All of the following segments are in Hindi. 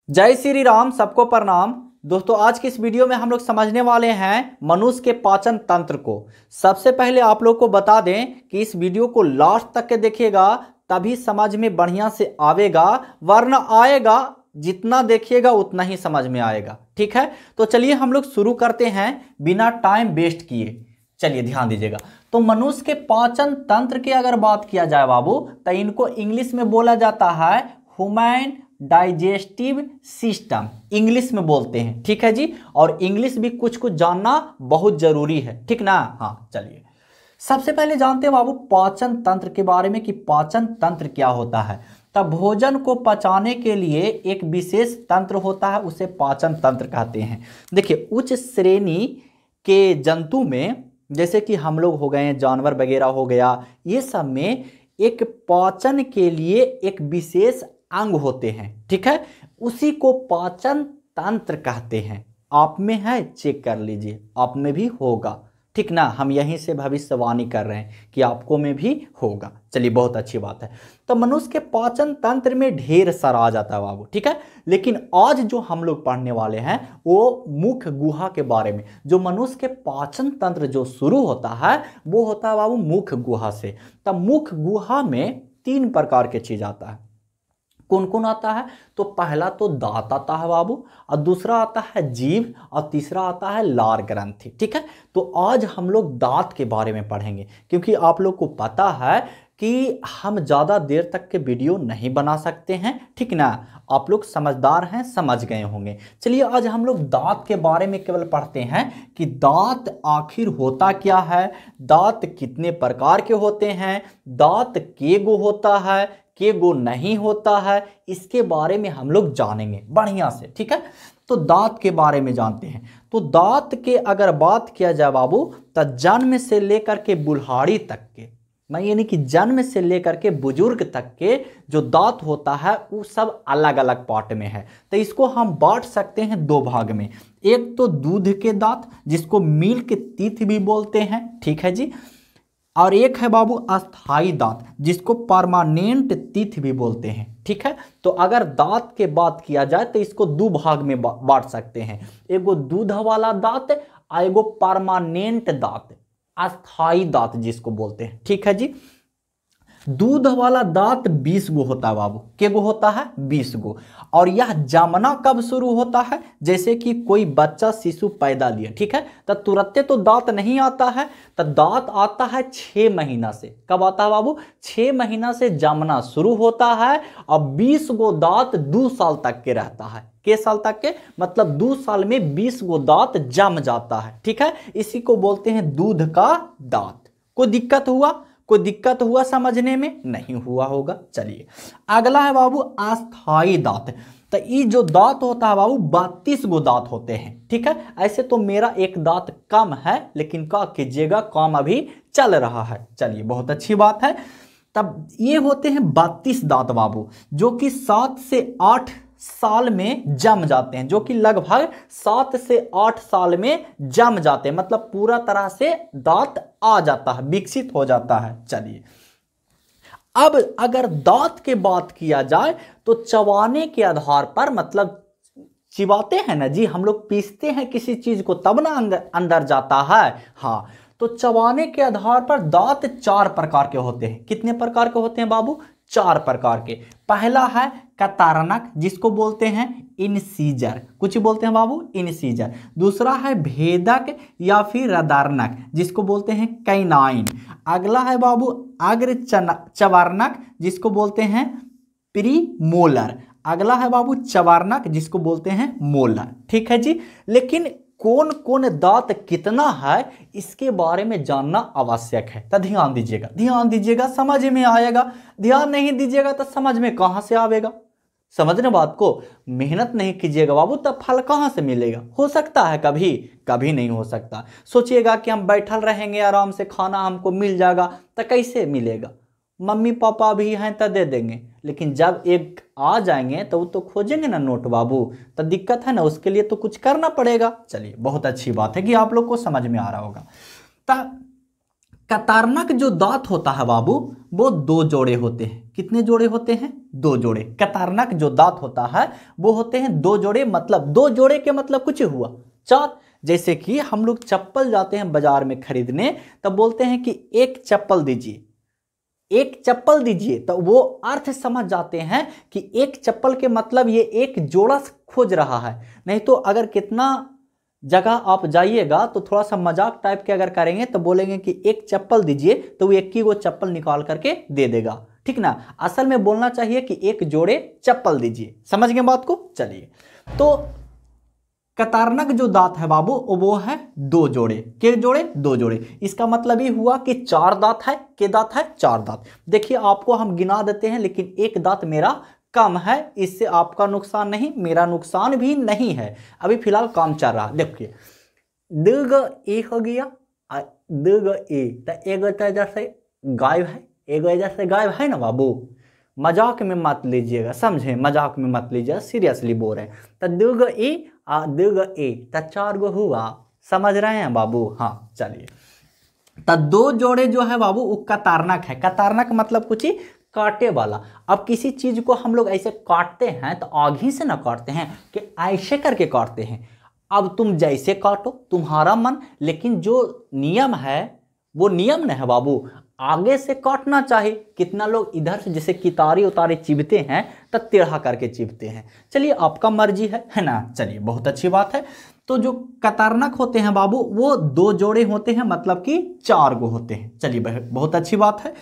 जय श्री राम, सबको प्रणाम। दोस्तों, आज की इस वीडियो में हम लोग समझने वाले हैं मनुष्य के पाचन तंत्र को। सबसे पहले आप लोग को बता दें कि इस वीडियो को लास्ट तक के देखिएगा, तभी समझ में बढ़िया से आवेगा, वरना आएगा जितना देखिएगा उतना ही समझ में आएगा। ठीक है, तो चलिए हम लोग शुरू करते हैं बिना टाइम वेस्ट किए। चलिए ध्यान दीजिएगा। तो मनुष्य के पाचन तंत्र की अगर बात किया जाए बाबू, तो इनको इंग्लिश में बोला जाता है ह्यूमन डाइजेस्टिव सिस्टम, इंग्लिश में बोलते हैं। ठीक है जी, और इंग्लिश भी कुछ कुछ जानना बहुत जरूरी है, ठीक ना। हाँ चलिए, सबसे पहले जानते हैं बाबू पाचन तंत्र के बारे में कि पाचन तंत्र क्या होता है। तब भोजन को पचाने के लिए एक विशेष तंत्र होता है, उसे पाचन तंत्र कहते हैं। देखिए, उच्च श्रेणी के जंतु में, जैसे कि हम लोग हो गए, जानवर वगैरह हो गया, ये सब में एक पाचन के लिए एक विशेष अंग होते हैं। ठीक है, उसी को पाचन तंत्र कहते हैं। आप में है, चेक कर लीजिए, आप में भी होगा, ठीक ना। हम यहीं से भविष्यवाणी कर रहे हैं कि आपको में भी होगा। चलिए, बहुत अच्छी बात है। तो मनुष्य के पाचन तंत्र में ढेर सारा आ जाता है बाबू, ठीक है। लेकिन आज जो हम लोग पढ़ने वाले हैं वो मुख्य गुहा के बारे में। जो मनुष्य के पाचन तंत्र जो शुरू होता है वो होता है बाबू मुख्य गुहा से। तब मुख्य गुहा में 3 प्रकार के चीज आता है। कौन कौन आता है? तो पहला तो दांत आता है बाबू, और दूसरा आता है जीभ, और तीसरा आता है लार ग्रंथि। ठीक है, तो आज हम लोग दांत के बारे में पढ़ेंगे, क्योंकि आप लोग को पता है कि हम ज़्यादा देर तक के वीडियो नहीं बना सकते हैं, ठीक ना। आप लोग समझदार हैं, समझ गए होंगे। चलिए, आज हम लोग दांत के बारे में केवल पढ़ते हैं कि दांत आखिर होता क्या है, दांत कितने प्रकार के होते हैं, दांत केगो होता है, केगो नहीं होता है, इसके बारे में हम लोग जानेंगे बढ़िया से। ठीक है, तो दांत के बारे में जानते हैं। तो दांत के अगर बात किया जाए बाबू, तो जन्म से लेकर के बुढ़ाड़ी तक के, मैं यानी कि जन्म से लेकर के बुजुर्ग तक के जो दांत होता है वो सब अलग अलग पार्ट में है। तो इसको हम बांट सकते हैं 2 भाग में। एक तो दूध के दांत, जिसको मिल्क टीथ भी बोलते हैं, ठीक है जी, और एक है बाबू अस्थाई दांत, जिसको परमानेंट टीथ भी बोलते हैं। ठीक है, तो अगर दांत के बात किया जाए तो इसको 2 भाग में बांट सकते हैं। एगो दूध वाला दांत और एगो परमानेंट दांत, अस्थाई दांत जिसको बोलते हैं। ठीक है जी, दूध वाला दांत 20 गो होता है बाबू। के गो होता है? 20 गो। और यह जमना कब शुरू होता है? जैसे कि कोई बच्चा शिशु पैदा लिया, ठीक है, तो तुरंत तो दांत नहीं आता है, तो दांत आता है 6 महीना से। कब आता है बाबू? 6 महीना से जमना शुरू होता है, और 20 गो दांत 2 साल तक के रहता है। के साल तक के मतलब 2 साल में 20 गो दांत जम जाता है। ठीक है, इसी को बोलते हैं दूध का दांत। कोई दिक्कत हुआ? कोई दिक्कत हुआ समझने में? नहीं हुआ होगा। चलिए, अगला है बाबू अस्थाई दांत। तो ये जो दांत होता है बाबू 32 गो दांत होते हैं। ठीक है, ऐसे तो मेरा एक दांत कम है, लेकिन क्या कीजिएगा, काम अभी चल रहा है। चलिए, बहुत अच्छी बात है। तब ये होते हैं 32 दांत बाबू, जो कि 7 से 8 साल में जम जाते हैं, जो कि लगभग 7 से 8 साल में जम जाते हैं, मतलब पूरा तरह से दांत आ जाता है, विकसित हो जाता है। चलिए, अब अगर दांत की बात किया जाए तो चबाने के आधार पर, मतलब चिबाते हैं ना जी, हम लोग पीसते हैं किसी चीज को तब ना अंदर जाता है। हाँ, तो चबाने के आधार पर दांत 4 प्रकार के होते हैं। कितने प्रकार के होते हैं बाबू? 4 प्रकार के। पहला है कतरनक, जिसको बोलते हैं इनसीजर, कुछ बोलते हैं बाबू इनसीजर। दूसरा है भेदक या फिर रदारनक, जिसको बोलते हैं कैनाइन। अगला है बाबू अग्र चवारनक, जिसको बोलते हैं प्रीमोलर। अगला है बाबू चवारनक, जिसको बोलते हैं मोलर। ठीक है जी, लेकिन कौन कौन दांत कितना है इसके बारे में जानना आवश्यक है। तो ध्यान दीजिएगा, ध्यान दीजिएगा, समझ में आएगा। ध्यान नहीं दीजिएगा तो समझ में कहां से आवेगा? समझने बात को, मेहनत नहीं कीजिएगा बाबू तब फल कहां से मिलेगा? हो सकता है कभी? कभी नहीं हो सकता। सोचिएगा कि हम बैठल रहेंगे आराम से, खाना हमको मिल जाएगा, तो कैसे मिलेगा? मम्मी पापा भी हैं तो दे देंगे, लेकिन जब एक आ जाएंगे तो वो तो खोजेंगे ना नोट बाबू, तो दिक्कत है ना, उसके लिए तो कुछ करना पड़ेगा। चलिए, बहुत अच्छी बात है कि आप लोग को समझ में आ रहा होगा। तो कतरनक जो दांत होता है बाबू वो 2 जोड़े होते हैं। कितने जोड़े होते हैं? 2 जोड़े। कतरनक जो दांत होता है वो होते हैं 2 जोड़े, मतलब 2 जोड़े के मतलब कुछ हुआ 4। जैसे कि हम लोग चप्पल जाते हैं बाजार में खरीदने, तब बोलते हैं कि एक चप्पल दीजिए, एक चप्पल दीजिए, तो वो अर्थ समझ जाते हैं कि एक चप्पल के मतलब ये एक जोड़ा खोज रहा है। नहीं तो अगर कितना जगह आप जाइएगा तो थोड़ा सा मजाक टाइप के अगर करेंगे तो बोलेंगे कि एक चप्पल दीजिए, तो वो एक ही वो चप्पल निकाल करके दे देगा, ठीक ना। असल में बोलना चाहिए कि एक जोड़े चप्पल दीजिए। समझ गए बात को? चलिए, तो कतरनक जो दांत है बाबू वो है 2 जोड़े। के जोड़े? 2 जोड़े। इसका मतलब ये हुआ कि 4 दांत है। के दांत है? 4 दांत। देखिए आपको हम गिना देते हैं, लेकिन एक दांत मेरा कम है, इससे आपका नुकसान नहीं, मेरा नुकसान भी नहीं है। अभी फिलहाल काम चल रहा। देखिए दीर्घ ए हो गया, दीर्घ ए, तो एक जैसे गायब है, एक जैसे गायब है ना बाबू। मजाक में मत लीजिएगा, समझे? मजाक में मत लीजिएगा, सीरियसली बोल रहे हैं। तो दीर्घ ए दीर्घ ए, तो 4 गो हुआ। समझ रहे हैं बाबू? हाँ चलिए, तो 2 जोड़े जो है बाबू वो कतरनक है। कतरनक मतलब कुछ ही काटे वाला। अब किसी चीज को हम लोग ऐसे काटते हैं तो आगे से ना काटते हैं कि ऐसे करके काटते हैं। अब तुम जैसे काटो तुम्हारा मन, लेकिन जो नियम है वो नियम नहीं है बाबू, आगे से काटना चाहिए। कितना लोग इधर से जैसे कितारी उतारे चिपते हैं तो टेढ़ा करके चिपते हैं। चलिए आपका मर्जी है ना। चलिए बहुत अच्छी बात है। तो जो कतरनक होते हैं बाबू वो 2 जोड़े होते हैं, मतलब कि 4 गो होते हैं। चलिए बहुत अच्छी बात है।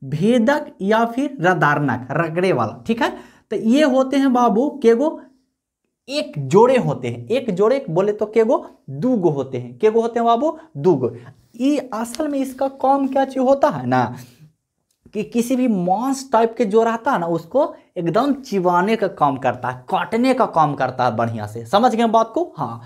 भेदक या फिर रदारनक, रगड़े वाला, ठीक है। तो ये होते हैं बाबू के गो? एक जोड़े होते हैं। एक जोड़े बोले तो के गो? 2 गो होते हैं। के गो होते हैं बाबू? 2 गो। ये असल में इसका काम क्या चीज होता है ना, कि किसी भी मांस टाइप के जो रहता है ना उसको एकदम चिबाने का काम करता है, काटने का काम करता है बढ़िया से। समझ गए बात को? हाँ।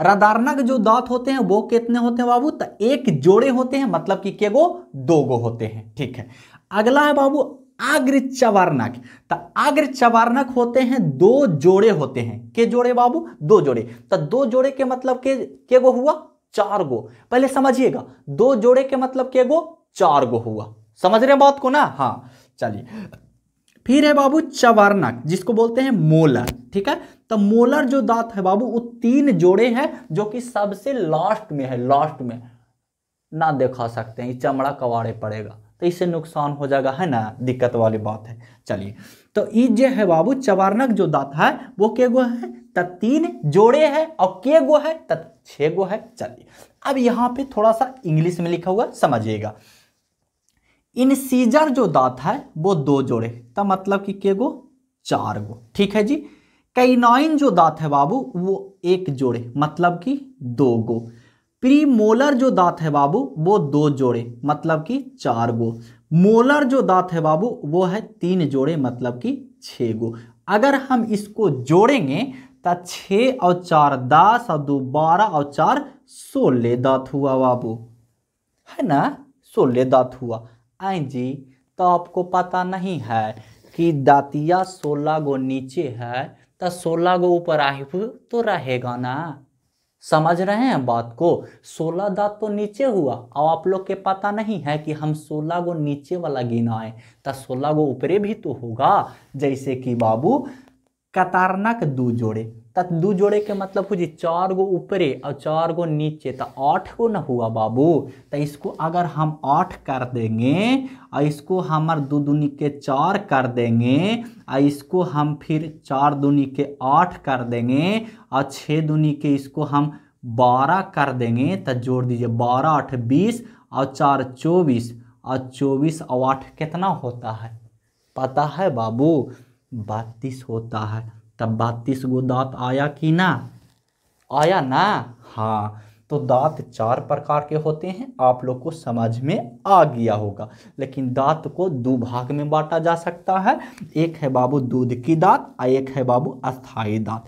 रदारनक जो दांत होते हैं वो कितने होते हैं बाबू? तो एक जोड़े होते हैं, मतलब कि के गो? 2 गो होते हैं, ठीक है। अगला है बाबू अग्र चवर्णक। तो अग्र चवर्णक होते हैं 2 जोड़े होते हैं। के जोड़े बाबू? 2 जोड़े। तो 2 जोड़े के मतलब के गो हुआ? 4 गो। पहले समझिएगा, 2 जोड़े के मतलब के गो? 4 गो हुआ। समझ रहे हैं बात को ना? हाँ चलिए, फिर है बाबू चवर्णक, जिसको बोलते हैं मोलर, ठीक है। तो मोलर जो दांत है बाबू वो 3 जोड़े हैं, जो कि सबसे लास्ट में है। लास्ट में ना दिखा सकते हैं, चमड़ा कवाड़े पड़ेगा तो इससे नुकसान हो जाएगा, है ना, दिक्कत वाली बात है। चलिए, तो ये जो है बाबू चवर्णक जो दांत है वो के गो है? तो 3 जोड़े है। और के गो है? तो 6 गो है। चलिए, अब यहां पे थोड़ा सा इंग्लिश में लिखा हुआ समझिएगा। इनसीजर जो दांत है वो 2 जोड़े, तो मतलब कि के गो? 4 गो, ठीक है जी। कैनाइन जो दांत है बाबू वो 1 जोड़े, मतलब कि 2 गो। प्रीमोलर जो दांत है बाबू वो 2 जोड़े, मतलब कि 4 गो। मोलर जो दांत है बाबू वो है 3 जोड़े, मतलब कि 6 गो। अगर हम इसको जोड़ेंगे तो 6 और 4 10 और 2 12 और 4 16 दांत हुआ बाबू, है ना। 16 दांत हुआ। आई जी, तो आपको पता नहीं है कि दांतिया 16 गो नीचे है तो 16 गो ऊपर आई तो रहेगा ना। समझ रहे हैं बात को? 16 दांत तो नीचे हुआ, और आप लोग के पता नहीं है कि हम 16 गो नीचे वाला गिनाए तो 16 गो ऊपरे भी तो होगा। जैसे कि बाबू कतरनक 2 जोड़े, तो 2 जोड़े के मतलब कुछ 4 गो ऊपरे और 4 गो नीचे, तो 8 गो न हुआ बाबू। तो इसको अगर हम 8 कर देंगे और इसको हमार 2 दूनी के 4 कर देंगे और इसको हम फिर 4 दूनी के 8 कर देंगे और 6 दूनी के इसको हम 12 कर देंगे, तो जोड़ दीजिए 12 8 20 और 4 24 और 24 और 8 कितना होता है पता है बाबू? 32 होता है। तब 32 गो दांत आया कि ना? आया ना? हाँ। तो दांत 4 प्रकार के होते हैं, आप लोग को समझ में आ गया होगा। लेकिन दांत को 2 भाग में बांटा जा सकता है। एक है बाबू दूध की दांत और एक है बाबू अस्थाई दांत।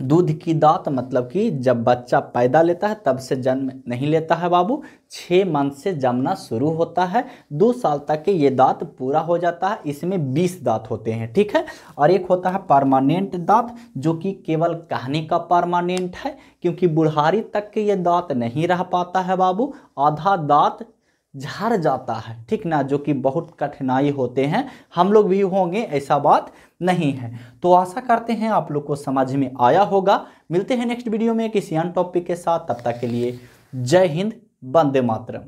दूध की दांत मतलब कि जब बच्चा पैदा लेता है तब से जन्म नहीं लेता है बाबू, 6 मंथ से जमना शुरू होता है, 2 साल तक के ये दांत पूरा हो जाता है। इसमें 20 दांत होते हैं, ठीक है। और एक होता है परमानेंट दांत, जो कि केवल कहने का परमानेंट है, क्योंकि बुढ़ारी तक के ये दांत नहीं रह पाता है बाबू। आधा दांत झड़ जाता है, ठीक ना, जो कि बहुत कठिनाई होते हैं, हम लोग भी होंगे, ऐसा बात नहीं है। तो आशा करते हैं आप लोग को समझ में आया होगा। मिलते हैं नेक्स्ट वीडियो में किसी अन्य टॉपिक के साथ, तब तक के लिए जय हिंद, वंदे मातरम।